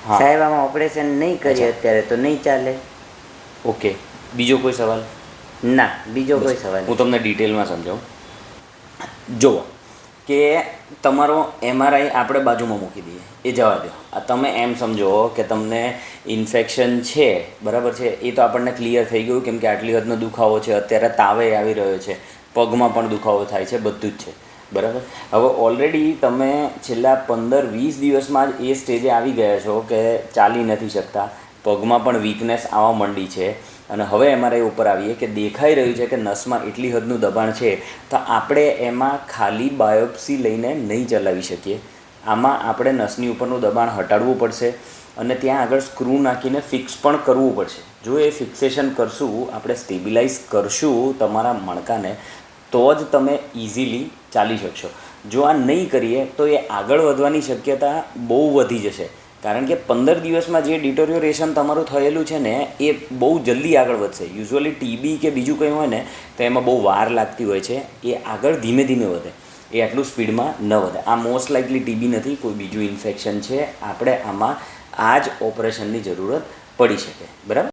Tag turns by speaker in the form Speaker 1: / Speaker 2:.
Speaker 1: હા
Speaker 2: સાહેબ આમાં ઓપરેશન નહીં કરીએ અત્યારે તો નહીં ચાલે.
Speaker 1: ઓકે, બીજો કોઈ સવાલ?
Speaker 2: ના, બીજો
Speaker 1: બસ
Speaker 2: કોઈ સવાલ
Speaker 1: હું
Speaker 2: નહીં.
Speaker 1: તમને ડિટેલમાં સમજાવું. જુઓ કે તમારો MRI આપણે બાજુમાં મૂકી દઈએ, એ જવા દો. આ તમે એમ સમજો કે તમને ઇન્ફેક્શન છે, બરાબર છે, એ તો આપણને ક્લિયર થઈ ગયું કેમ કે આટલી હદનો દુખાવો છે, અત્યારે તાવે આવી રહ્યો છે, પગમાં પણ દુખાવો થાય છે, બધું જ છે, બરાબર. હવે ઓલરેડી તમે છેલ્લા 15-20 દિવસમાં જ એ સ્ટેજે આવી ગયા છો કે ચાલી નથી શકતા, પગમાં પણ વીકનેસ આવવા માંડી છે, અને હવે MRI ઉપર આવીએ કે દેખાઈ રહ્યું છે કે નસમાં એટલી હદનું દબાણ છે, તો આપણે એમાં ખાલી બાયોપ્સી લઈને નહીં ચલાવી શકીએ. આમાં આપણે નસની ઉપરનું દબાણ હટાડવું પડશે અને ત્યાં આગળ સ્ક્રૂ નાખીને ફિક્સ પણ કરવું પડશે. જો એ ફિક્સેશન કરશું, આપણે સ્ટેબિલાઇઝ કરશું તમારા મણકાને, તો જ તમે ઇઝીલી ચાલી શકશો. જો આ નહીં કરીએ તો એ આગળ વધવાની શક્યતા બહુ વધી જશે, કારણ કે 15 દિવસમાં જે ડિટોરિયોરેશન તમારું થયેલું છે ને, એ બહુ જલ્દી આગળ વધશે. યુઝ્યુઅલી TB કે બીજું કંઈ હોય ને તો એમાં બહુ વાર લાગતી હોય છે, એ આગળ ધીમે ધીમે વધે, એ આટલું સ્પીડમાં ન વધે. આ મોસ્ટ લાઇકલી TB નથી, કોઈ બીજું ઇન્ફેક્શન છે. આપણે આમાં આ જ ઓપરેશનની જરૂરત પડી શકે, બરાબર.